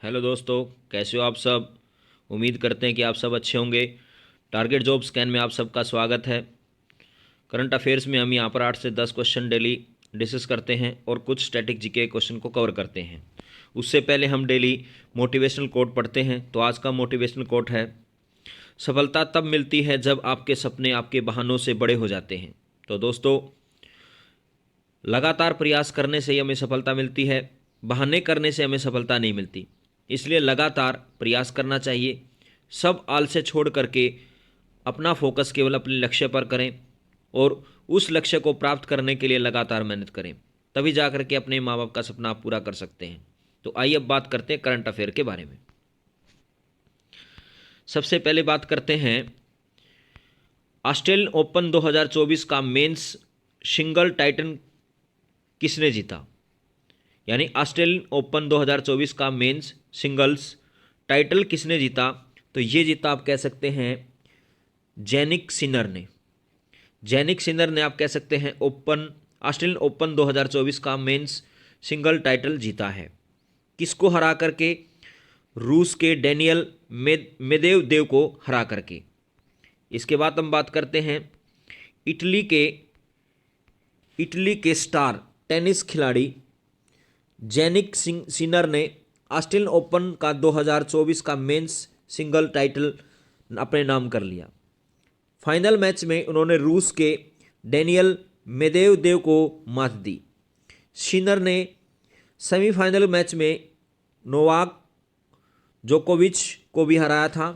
Hello दोस्तों, कैसे हो आप सब। उम्मीद करते हैं कि आप सब अच्छे होंगे। टारगेट जॉब स्कैन में आप सबका स्वागत है। करंट अफेयर्स में हम यहाँ पर 8 से 10 क्वेश्चन डेली डिस्कस करते हैं और कुछ स्टैटिक जीके क्वेश्चन को कवर करते हैं। उससे पहले हम डेली मोटिवेशनल कोट पढ़ते हैं। तो आज का मोटिवेशनल कोट है, सफलता तब मिलती है जब आपके सपने आपके बहानों से बड़े हो जाते हैं। तो दोस्तों, लगातार प्रयास करने से ही हमें सफलता मिलती है, बहाने करने से हमें सफलता नहीं मिलती। इसलिए लगातार प्रयास करना चाहिए। सब आलस्य छोड़ करके अपना फोकस केवल अपने लक्ष्य पर करें और उस लक्ष्य को प्राप्त करने के लिए लगातार मेहनत करें। तभी जा करके अपने माँ बाप का सपना आप पूरा कर सकते हैं। तो आइए अब बात करते हैं करंट अफेयर के बारे में। सबसे पहले बात करते हैं, ऑस्ट्रेलियन ओपन 2024 का मेंस सिंगल टाइटल किसने जीता। यानी ऑस्ट्रेलियन ओपन 2024 का मेंस सिंगल्स टाइटल किसने जीता। तो ये जीता आप कह सकते हैं जैनिक सिनर ने। जैनिक सिनर ने आप कह सकते हैं ऑस्ट्रेलियन ओपन 2024 का मेंस सिंगल टाइटल जीता है। किसको हरा करके? रूस के डेनियल मेदेवदेव को हरा करके। इसके बाद हम बात करते हैं इटली के स्टार टेनिस खिलाड़ी जैनिक सिनर ने ऑस्ट्रेलियन ओपन का 2024 का मेंस सिंगल टाइटल अपने नाम कर लिया। फाइनल मैच में उन्होंने रूस के डेनियल मेदेवदेव को मात दी। सिनर ने सेमीफाइनल मैच में नोवाक जोकोविच को भी हराया था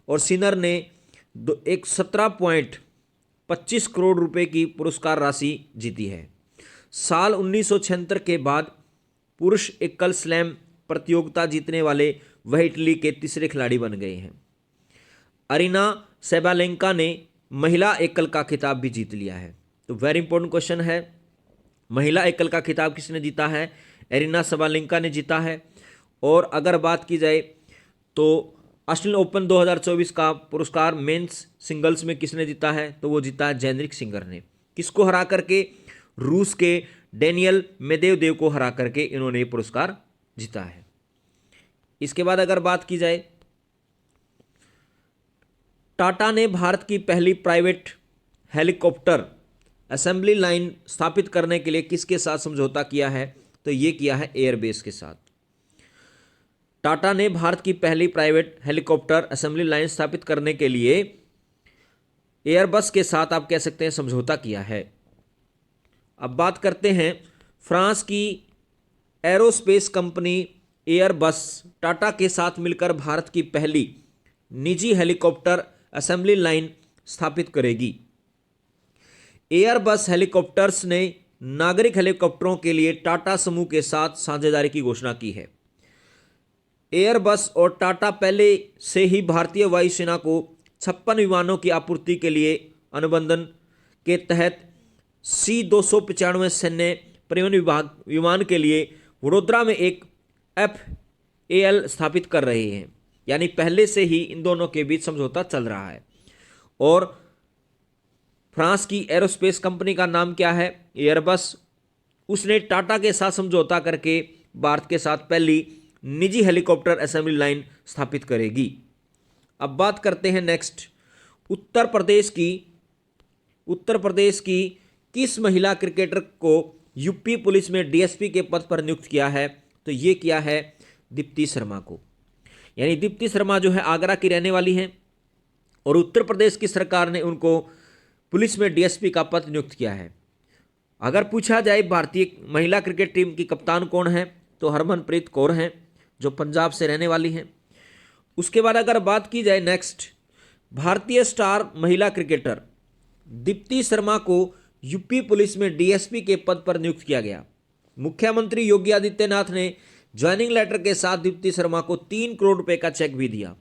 और सिनर ने एक 17.25 करोड़ रुपए की पुरस्कार राशि जीती है। साल 1976 के बाद पुरुष एकल स्लैम प्रतियोगिता जीतने वाले वह इटली के तीसरे खिलाड़ी बन गए हैं। अरीना सेबालेंका ने महिला एकल का खिताब भी जीत लिया है। तो वेरी इंपॉर्टेंट क्वेश्चन है, महिला एकल का खिताब किसने जीता है? एरिना सेबालेंका ने जीता है। और अगर बात की जाए तो ऑस्ट्रेलियन ओपन 2024 का पुरस्कार मेंस सिंगल्स में किसने जीता है? तो वो जीता है जेनरिक सिंगर ने। किसको हरा करके? रूस के डेनियल मेदेवदेव को हरा करके इन्होंने ये पुरस्कार जीता है। इसके बाद अगर बात की जाए, टाटा ने भारत की पहली प्राइवेट हेलीकॉप्टर असेंबली लाइन स्थापित करने के लिए किसके साथ समझौता किया है? तो ये किया है एयरबेस के साथ। टाटा ने भारत की पहली प्राइवेट हेलीकॉप्टर असेंबली लाइन स्थापित करने के लिए एयरबस के साथ आप कह सकते हैं समझौता किया है। अब बात करते हैं, फ्रांस की एरोस्पेस कंपनी एयरबस टाटा के साथ मिलकर भारत की पहली निजी हेलीकॉप्टर असेंबली लाइन स्थापित करेगी। एयरबस हेलीकॉप्टर्स ने नागरिक हेलीकॉप्टरों के लिए टाटा समूह के साथ साझेदारी की घोषणा की है। एयरबस और टाटा पहले से ही भारतीय वायुसेना को 56 विमानों की आपूर्ति के लिए अनुबंधन के तहत C-295 सैन्य परिवहन विमान के लिए वडोदरा में एक FAL स्थापित कर रहे हैं। यानी पहले से ही इन दोनों के बीच समझौता चल रहा है। और फ्रांस की एरोस्पेस कंपनी का नाम क्या है? एयरबस। उसने टाटा के साथ समझौता करके भारत के साथ पहली निजी हेलीकॉप्टर असेंबली लाइन स्थापित करेगी। अब बात करते हैं नेक्स्ट, उत्तर प्रदेश की किस महिला क्रिकेटर को यूपी पुलिस में डीएसपी के पद पर नियुक्त किया है? तो ये किया है दीप्ति शर्मा को। यानी दीप्ति शर्मा जो है आगरा की रहने वाली हैं और उत्तर प्रदेश की सरकार ने उनको पुलिस में डीएसपी का पद नियुक्त किया है। अगर पूछा जाए भारतीय महिला क्रिकेट टीम की कप्तान कौन है, तो हरमनप्रीत कौर हैं जो पंजाब से रहने वाली हैं। उसके बाद अगर बात की जाए नेक्स्ट, भारतीय स्टार महिला क्रिकेटर दीप्ति शर्मा को यूपी पुलिस में डीएसपी के पद पर नियुक्त किया गया। मुख्यमंत्री योगी आदित्यनाथ ने ज्वाइनिंग लेटर के साथ दीप्ति शर्मा को 3 करोड़ रुपए का चेक भी दिया।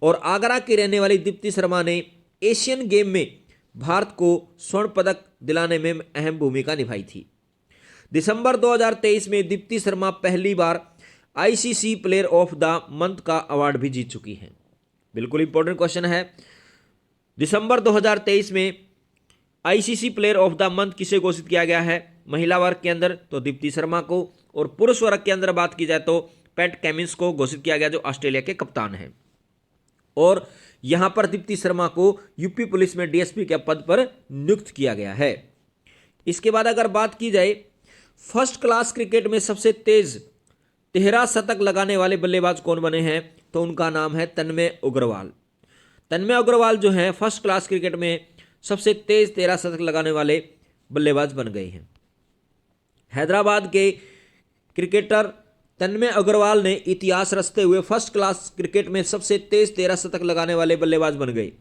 और आगरा की रहने वाली दीप्ति शर्मा ने एशियन गेम में भारत को स्वर्ण पदक दिलाने में अहम भूमिका निभाई थी। दिसंबर 2023 में दीप्ति शर्मा पहली बार ICC player of the month का अवार्ड भी जीत चुकी हैं। बिल्कुल इंपॉर्टेंट क्वेश्चन है। दिसंबर 2023 में ICC player of the month किसे घोषित किया गया है? महिला वर्ग के अंदर तो दीप्ति शर्मा को, और पुरुष वर्ग के अंदर बात की जाए तो पैट कमिंस को घोषित किया गया, जो ऑस्ट्रेलिया के कप्तान हैं। और यहां पर दीप्ति शर्मा को यूपी पुलिस में डीएसपी के पद पर नियुक्त किया गया है। इसके बाद अगर बात की जाए फर्स्ट क्लास क्रिकेट में सबसे तेज 13 शतक लगाने वाले बल्लेबाज कौन बने हैं, तो उनका नाम है तन्मय अग्रवाल। तन्मय अग्रवाल जो है फर्स्ट क्लास क्रिकेट में सबसे तेज 13 शतक लगाने वाले बल्लेबाज बन गए हैं। हैदराबाद के क्रिकेटर तन्मय अग्रवाल ने इतिहास रचते हुए फर्स्ट क्लास क्रिकेट में सबसे तेज 13 शतक लगाने वाले बल्लेबाज बन गए।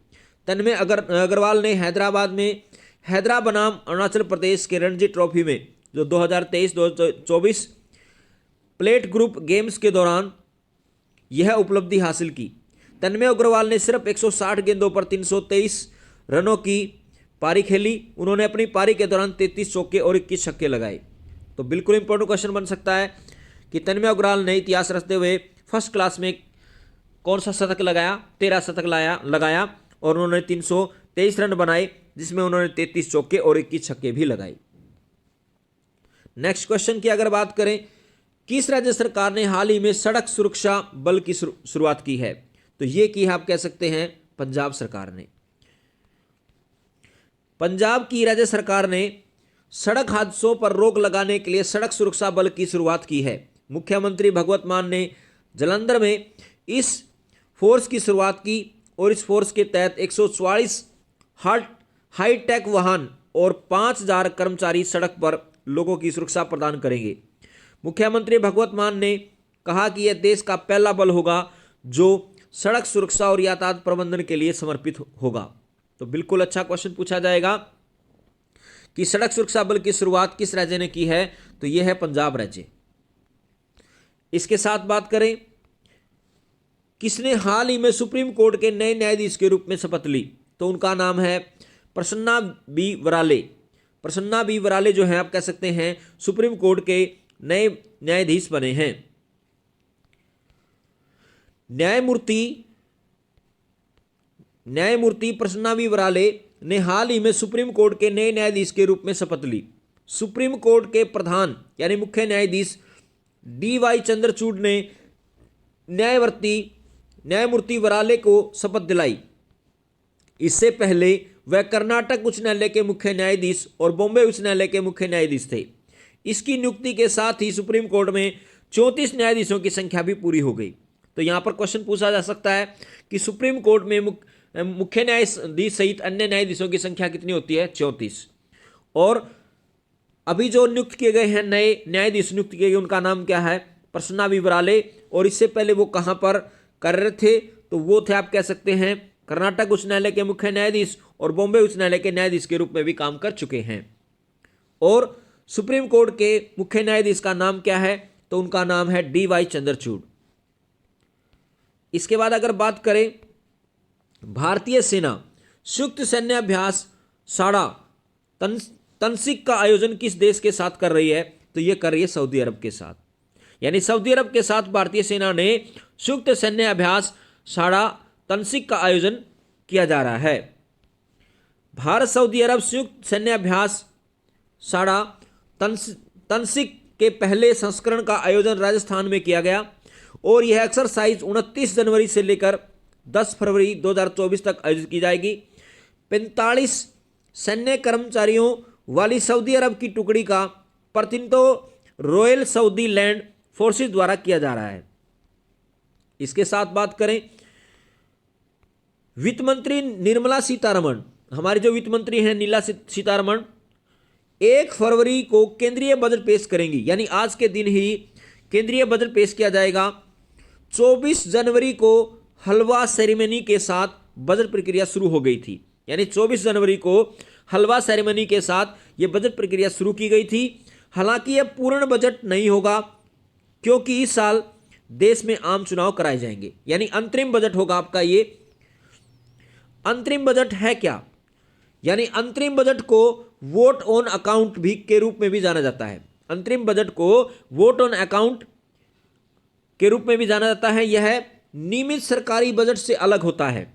तन्मय अग्रवाल ने हैदराबाद में हैदरा बनाम अरुणाचल प्रदेश के रणजी ट्रॉफी में जो 2023-2024 प्लेट ग्रुप गेम्स के दौरान यह उपलब्धि हासिल की। तन्मय अग्रवाल ने सिर्फ 160 गेंदों पर 323 रनों की पारी खेली। उन्होंने अपनी पारी के दौरान 33 चौके और 21 छक्के लगाए। तो बिल्कुल इंपॉर्टेंट क्वेश्चन बन सकता है कि तन्मय अग्रवाल ने इतिहास रचते हुए फर्स्ट क्लास में कौन सा शतक लगाया, 13 शतक लगाया और उन्होंने 323 रन बनाए, जिसमें उन्होंने 33 चौके और 21 छक्के भी लगाए। नेक्स्ट क्वेश्चन की अगर बात करें, किस राज्य सरकार ने हाल ही में सड़क सुरक्षा बल की शुरुआत की है, तो ये की आप कह सकते हैं पंजाब सरकार ने। पंजाब की राज्य सरकार ने सड़क हादसों पर रोक लगाने के लिए सड़क सुरक्षा बल की शुरुआत की है। मुख्यमंत्री भगवंत मान ने जालंधर में इस फोर्स की शुरुआत की और इस फोर्स के तहत 144 हाईटेक वाहन और 5000 कर्मचारी सड़क पर लोगों की सुरक्षा प्रदान करेंगे। मुख्यमंत्री भगवंत मान ने कहा कि यह देश का पहला बल होगा जो सड़क सुरक्षा और यातायात प्रबंधन के लिए समर्पित होगा। तो बिल्कुल अच्छा क्वेश्चन पूछा जाएगा कि सड़क सुरक्षा बल की शुरुआत किस राज्य ने की है, तो यह है पंजाब राज्य। इसके साथ बात करें किसने हाल ही में सुप्रीम कोर्ट के नए न्यायाधीश के रूप में शपथ ली, तो उनका नाम है प्रसन्ना बी वराले। प्रसन्ना बी वराले जो है आप कह सकते हैं सुप्रीम कोर्ट के नए न्यायाधीश बने हैं। न्यायमूर्ति प्रसन्ना बी वराले ने हाल ही में सुप्रीम कोर्ट के नए न्यायाधीश के रूप में शपथ ली। सुप्रीम कोर्ट के प्रधान यानी मुख्य न्यायाधीश DY चंद्रचूड़ ने न्यायमूर्ति वराले को शपथ दिलाई। इससे पहले वह कर्नाटक उच्च न्यायालय के मुख्य न्यायाधीश और बॉम्बे उच्च न्यायालय के मुख्य न्यायाधीश थे। इसकी नियुक्ति के साथ ही सुप्रीम कोर्ट में 34 न्यायाधीशों की संख्या भी पूरी हो गई। तो यहां पर क्वेश्चन पूछा जा सकता है कि सुप्रीम कोर्ट में मुख्य न्यायाधीश सहित अन्य न्यायाधीशों की संख्या कितनी होती है, 34। और अभी जो नियुक्त किए गए हैं नए न्यायाधीश नियुक्त किए गए उनका नाम क्या है, प्रसन्ना बी वराले। और इससे पहले वो कहां पर कार्यरत थे, तो वो थे आप कह सकते हैं कर्नाटक उच्च न्यायालय के मुख्य न्यायाधीश और बॉम्बे उच्च न्यायालय के न्यायाधीश के रूप में भी काम कर चुके हैं। और सुप्रीम कोर्ट के मुख्य न्यायाधीश का नाम क्या है, तो उनका नाम है DY चंद्रचूड़। इसके बाद अगर बात करें भारतीय सेना संयुक्त सैन्य अभ्यास साड़ा तनसिक का आयोजन किस देश के साथ कर रही है, तो यह कर रही है सऊदी अरब के साथ। यानी सऊदी अरब के साथ भारतीय सेना ने संयुक्त सैन्य अभ्यास साड़ा तनसिक का आयोजन किया जा रहा है। भारत सऊदी अरब संयुक्त सैन्य अभ्यास साड़ा तनसिक के पहले संस्करण का आयोजन राजस्थान में किया गया और यह एक्सरसाइज 29 जनवरी से लेकर 10 फरवरी 2024 तक आयोजित की जाएगी। 45 सैन्य कर्मचारियों वाली सऊदी अरब की टुकड़ी का प्रतिनिधित्व रॉयल सऊदी लैंड फोर्सेस द्वारा किया जा रहा है। इसके साथ बात करें वित्त मंत्री निर्मला सीतारमण, हमारी जो वित्त मंत्री हैं नीला सीतारमण 1 फरवरी को केंद्रीय बजट पेश करेंगी। यानी आज के दिन ही केंद्रीय बजट पेश किया जाएगा। 24 जनवरी को हलवा सेरेमनी के साथ बजट प्रक्रिया शुरू हो गई थी। यानी 24 जनवरी को हलवा सेरेमनी के साथ यह बजट प्रक्रिया शुरू की गई थी। हालांकि यह पूर्ण बजट नहीं होगा क्योंकि इस साल देश में आम चुनाव कराए जाएंगे। यानी अंतरिम बजट होगा आपका। ये अंतरिम बजट है क्या, यानी अंतरिम बजट को वोट ऑन अकाउंट भी के रूप में भी जाना जाता है। अंतरिम बजट को वोट ऑन अकाउंट के रूप में भी जाना जाता है। यह नियमित सरकारी बजट से अलग होता है।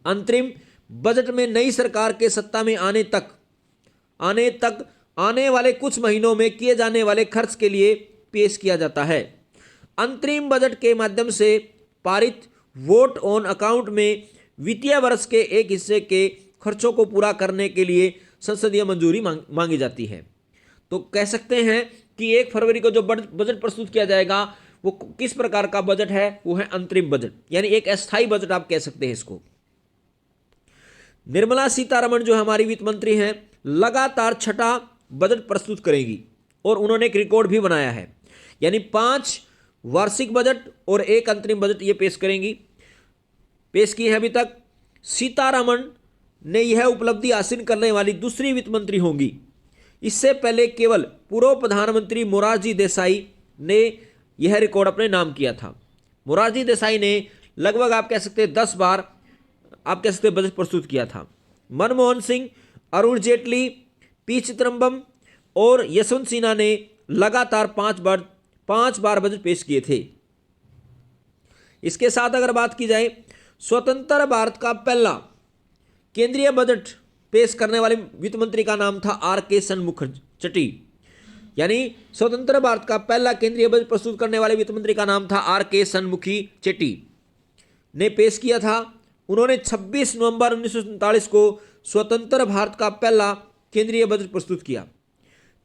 अंतरिम बजट में नई सरकार के सत्ता में आने वाले कुछ महीनों में किए जाने वाले खर्च के लिए पेश किया जाता है। अंतरिम बजट के माध्यम से पारित वोट ऑन अकाउंट में वित्तीय वर्ष के एक हिस्से के खर्चों को पूरा करने के लिए संसदीय मंजूरी मांगी जाती है। तो कह सकते हैं कि 1 फरवरी को जो बजट प्रस्तुत किया जाएगा वो किस प्रकार का बजट है, वो है अंतरिम बजट, यानी एक अस्थायी बजट आप कह सकते हैं इसको। निर्मला सीतारमण जो हमारी वित्त मंत्री हैं, लगातार छठा बजट प्रस्तुत करेंगी और उन्होंने एक रिकॉर्ड भी बनाया है, यानी 5 वार्षिक बजट और 1 अंतरिम बजट ये पेश की है अभी तक। सीतारमण ने यह उपलब्धि हासिल करने वाली दूसरी वित्त मंत्री होंगी। इससे पहले केवल पूर्व प्रधानमंत्री मोरारजी देसाई ने यह रिकॉर्ड अपने नाम किया था। मोरारजी देसाई ने लगभग आप कह सकते हैं 10 बार आप कह सकते हैं बजट प्रस्तुत किया था। मनमोहन सिंह, अरुण जेटली, पी चिदम्बरम और यशवंत सिन्हा ने लगातार 5 बार बजट पेश किए थे। इसके साथ अगर बात की जाए, स्वतंत्र भारत का पहला केंद्रीय बजट पेश करने वाले वित्त मंत्री का नाम था R.K. षणमुखचट्टी, यानी स्वतंत्र भारत का पहला केंद्रीय बजट प्रस्तुत करने वाले वित्त मंत्री का नाम था R.K. षणमुखचट्टी ने पेश किया था। उन्होंने 26 नवंबर 1947 को स्वतंत्र भारत का पहला केंद्रीय बजट प्रस्तुत किया।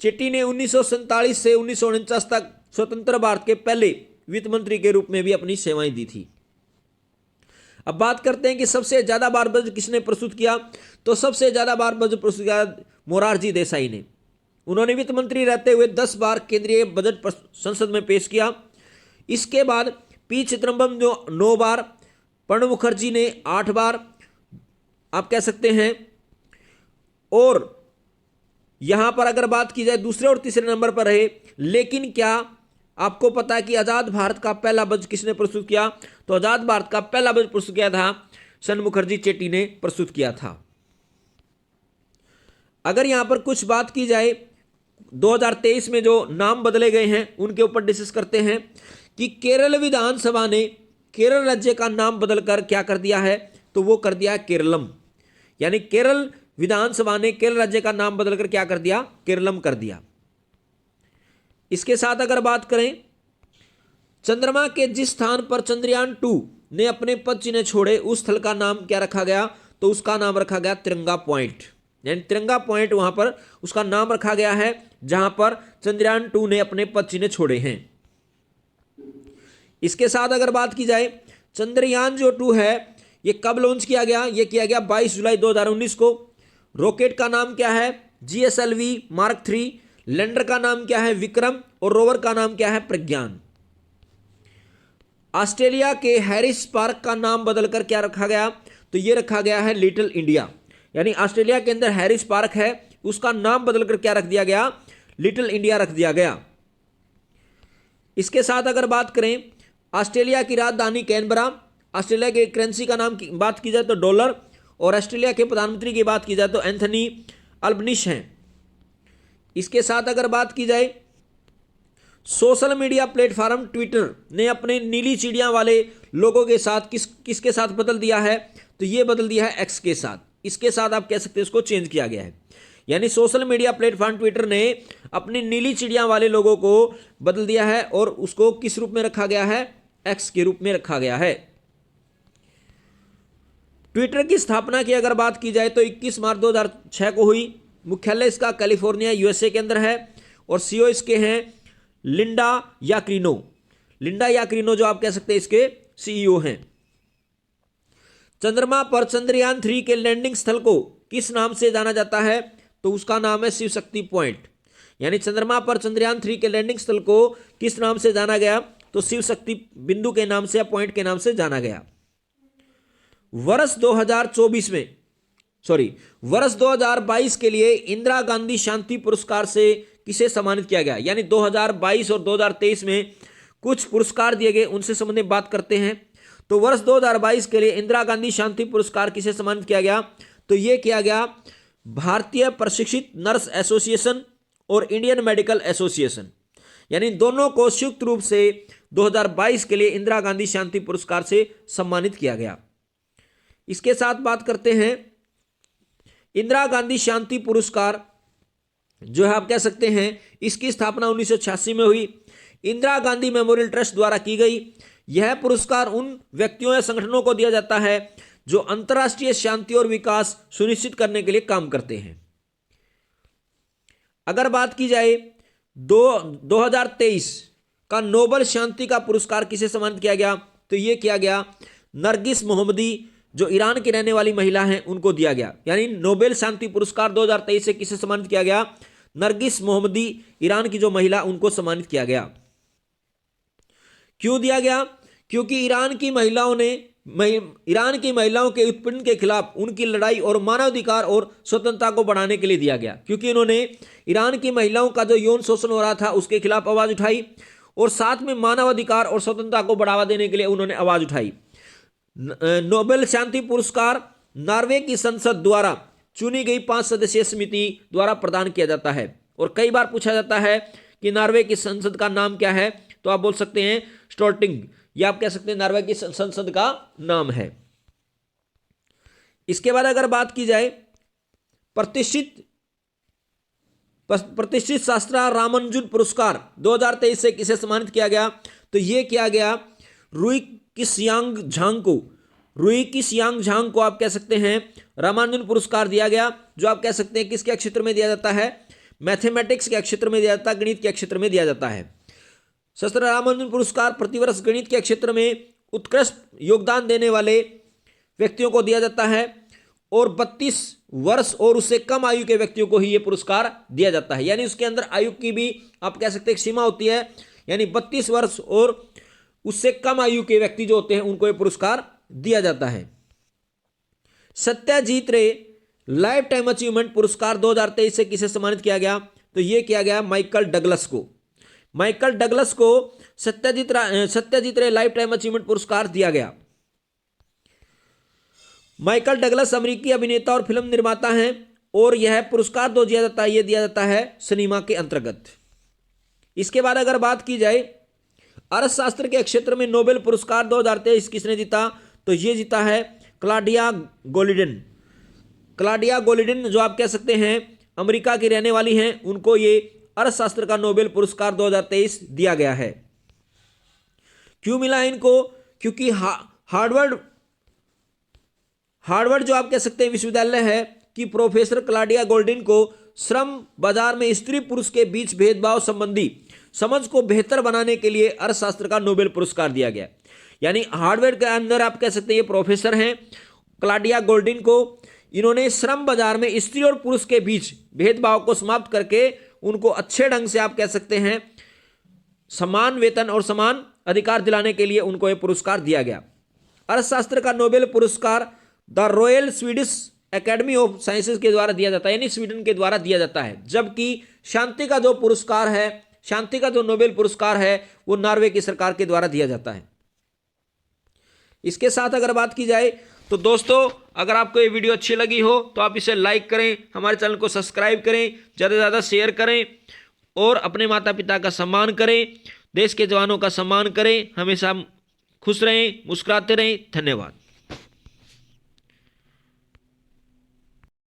चेट्टी ने 1947 से 1949 तक स्वतंत्र भारत के पहले वित्त मंत्री के रूप में भी अपनी सेवाएं दी थी। अब बात करते हैं कि सबसे ज्यादा बार बजट किसने प्रस्तुत किया, तो सबसे ज्यादा बार बजट प्रस्तुत किया मोरारजी देसाई ने। उन्होंने वित्त मंत्री रहते हुए 10 बार केंद्रीय बजट संसद में पेश किया। इसके बाद पी चिदम्बरम जो 9 बार, प्रणब मुखर्जी ने 8 बार आप कह सकते हैं। और यहां पर अगर बात की जाए दूसरे और तीसरे नंबर पर रहे, लेकिन क्या आपको पता है कि आजाद भारत का पहला बजट किसने प्रस्तुत किया, तो आजाद भारत का पहला बजट प्रस्तुत किया था षणमुखर्जी चेट्टी ने प्रस्तुत किया था। अगर यहां पर कुछ बात की जाए 2023 में जो नाम बदले गए हैं उनके ऊपर डिस्कस करते हैं कि केरल विधानसभा ने केरल राज्य का नाम बदलकर क्या कर दिया है, तो वो कर दिया केरलम, यानी केरल विधानसभा ने केरल राज्य का नाम बदलकर क्या कर दिया, केरलम कर दिया। इसके साथ अगर बात करें, चंद्रमा के जिस स्थान पर चंद्रयान 2 ने अपने पद चिन्ह छोड़े उस स्थल का नाम क्या रखा गया, तो उसका नाम रखा गया तिरंगा पॉइंट, यानी तिरंगा पॉइंट वहां पर उसका नाम रखा गया है जहां पर चंद्रयान 2 ने अपने पद चिन्ह छोड़े हैं। इसके साथ अगर बात की जाए, चंद्रयान जो 2 है ये कब लॉन्च किया गया, ये किया गया 22 जुलाई 2019 को। रॉकेट का नाम क्या है, GSLV Mark 3। लैंडर का नाम क्या है, विक्रम। और रोवर का नाम क्या है, प्रज्ञान। ऑस्ट्रेलिया के हैरिस पार्क का नाम बदलकर क्या रखा गया, तो ये रखा गया है लिटिल इंडिया, यानी ऑस्ट्रेलिया के अंदर हैरिस पार्क है उसका नाम बदलकर क्या रख दिया गया, लिटिल इंडिया रख दिया गया। इसके साथ अगर बात करें, ऑस्ट्रेलिया की राजधानी कैनबरा, ऑस्ट्रेलिया के करेंसी का नाम की बात की जाए तो डॉलर, और ऑस्ट्रेलिया के प्रधानमंत्री की बात की जाए तो एंथनी अल्बनीज हैं। इसके साथ अगर बात की जाए, सोशल मीडिया प्लेटफॉर्म ट्विटर ने अपने नीली चिड़िया वाले लोगों के साथ किसके साथ बदल दिया है, तो ये बदल दिया है एक्स के साथ। इसके साथ आप कह सकते हैं इसको चेंज किया गया है, यानी सोशल मीडिया प्लेटफॉर्म ट्विटर ने अपनी नीली चिड़िया वाले लोगों को बदल दिया है और उसको किस रूप में रखा गया है, एक्स के रूप में रखा गया है। ट्विटर की स्थापना की अगर बात की जाए तो 21 मार्च 2006 को हुई। मुख्यालय इसका कैलिफोर्निया USA के अंदर है और CEO इसके हैं लिंडा याक्रिनो। लिंडा याक्रिनो जो आप कह सकते हैं इसके CEO हैं। चंद्रमा पर चंद्रयान 3 के लैंडिंग स्थल को किस नाम से जाना जाता है, तो उसका नाम है शिव शक्ति पॉइंट, यानी चंद्रमा पर चंद्रयान 3 के लैंडिंग स्थल को किस नाम से जाना गया, तो शिव शक्ति बिंदु के नाम से या पॉइंट के नाम से जाना गया। वर्ष 2022 के लिए इंदिरा गांधी शांति पुरस्कार से किसे सम्मानित किया गया, यानी 2022 और 2023 में कुछ पुरस्कार दिए गए, उनसे संबंधित बात करते हैं। तो वर्ष 2022 के लिए इंदिरा गांधी शांति पुरस्कार किसे सम्मानित किया गया, तो यह किया गया भारतीय प्रशिक्षित नर्स एसोसिएशन और इंडियन मेडिकल एसोसिएशन, यानी दोनों को संयुक्त रूप से 2022 के लिए इंदिरा गांधी शांति पुरस्कार से सम्मानित किया गया। इसके साथ बात करते हैं, इंदिरा गांधी शांति पुरस्कार जो है आप कह सकते हैं इसकी स्थापना 1986 में हुई। इंदिरा गांधी मेमोरियल ट्रस्ट द्वारा की गई। यह पुरस्कार उन व्यक्तियों या संगठनों को दिया जाता है जो अंतर्राष्ट्रीय शांति और विकास सुनिश्चित करने के लिए काम करते हैं। अगर बात की जाए 2023 का नोबेल शांति का पुरस्कार किसे सम्मानित किया गया, तो यह किया गया नरगिस मोहम्मदी, जो ईरान की रहने वाली महिला हैं, उनको दिया गया। यानी नोबेल शांति पुरस्कार 2023 से किसे सम्मानित किया गया? नरगिस मोहम्मदी, ईरान की जो महिला, उनको सम्मानित किया गया। क्यों दिया गया? क्योंकि ईरान की महिलाओं के उत्पीड़न के खिलाफ उनकी लड़ाई और मानवाधिकार और स्वतंत्रता को बढ़ाने के लिए दिया गया। क्योंकि इन्होंने ईरान की महिलाओं का जो यौन शोषण हो रहा था उसके खिलाफ आवाज उठाई और साथ में मानवाधिकार और स्वतंत्रता को बढ़ावा देने के लिए उन्होंने आवाज उठाई। नोबेल शांति पुरस्कार नॉर्वे की संसद द्वारा चुनी गई 5 सदस्यीय समिति द्वारा प्रदान किया जाता है। और कई बार पूछा जाता है कि नॉर्वे की संसद का नाम क्या है, तो आप बोल सकते हैं स्टोर्टिंग, या आप कह सकते हैं नॉर्वे की संसद का नाम है। इसके बाद अगर बात की जाए प्रतिष्ठित शास्त्रा रामानुजन पुरस्कार 2023 से किसे सम्मानित किया गया, तो यह किया गया रुई किसियांग झांग को आप कह सकते हैं रामानुजन पुरस्कार दिया गया, जो आप कह सकते हैं किसके क्षेत्र में दिया जाता है? मैथमेटिक्स के क्षेत्र में दिया जाता है, गणित के क्षेत्र में दिया जाता है। शास्त्रा रामानुजन पुरस्कार प्रतिवर्ष गणित के क्षेत्र में उत्कृष्ट योगदान देने वाले व्यक्तियों को दिया जाता है और 32 वर्ष और उससे कम आयु के व्यक्तियों को ही यह पुरस्कार दिया जाता है। यानी उसके अंदर आयु की भी आप कह सकते हैं सीमा होती है, यानी 32 वर्ष और उससे कम आयु के व्यक्ति जो होते हैं उनको यह पुरस्कार दिया जाता है। सत्यजीत रे लाइफ टाइम अचीवमेंट पुरस्कार 2023 से किसे सम्मानित किया गया, तो यह किया गया माइकल डगलस को सत्यजीत रे लाइफ टाइम अचीवमेंट पुरस्कार दिया गया। माइकल डगलस अमेरिकी अभिनेता और फिल्म निर्माता हैं और यह पुरस्कार दिया जाता है सिनेमा के अंतर्गत। इसके बाद अगर बात की जाए अर्थशास्त्र के क्षेत्र में नोबेल पुरस्कार 2023 किसने जीता, तो यह जीता है क्लॉडिया गोल्डिन, जो आप कह सकते हैं अमेरिका की रहने वाली हैं, उनको ये अर्थशास्त्र का नोबेल पुरस्कार 2023 दिया गया है। क्यों मिला इनको? क्योंकि हार्वर्ड जो आप कह सकते हैं विश्वविद्यालय है कि प्रोफेसर क्लॉडिया गोल्डिन को श्रम बाजार में स्त्री पुरुष के बीच भेदभाव संबंधी समझ को बेहतर बनाने के लिए अर्थशास्त्र का नोबेल पुरस्कार दिया गया। यानी हार्वर्ड के अंदर आप कह सकते हैं ये प्रोफेसर हैं क्लॉडिया गोल्डिन को, इन्होंने श्रम बाजार में स्त्री और पुरुष के बीच भेदभाव को समाप्त करके उनको अच्छे ढंग से आप कह सकते हैं समान वेतन और समान अधिकार दिलाने के लिए उनको यह पुरस्कार दिया गया। अर्थशास्त्र का नोबेल पुरस्कार the royal Swedish academy of sciences के द्वारा दिया जाता है, यानी स्वीडन के द्वारा दिया जाता है। जबकि शांति का जो पुरस्कार है, शांति का जो नोबेल पुरस्कार है, वो नॉर्वे की सरकार के द्वारा दिया जाता है। इसके साथ अगर बात की जाए तो दोस्तों, अगर आपको ये वीडियो अच्छी लगी हो तो आप इसे लाइक करें, हमारे चैनल को सब्सक्राइब करें, ज़्यादा से ज़्यादा शेयर करें और अपने माता पिता का सम्मान करें, देश के जवानों का सम्मान करें। हमेशा खुश रहें, मुस्कुराते रहें। धन्यवाद।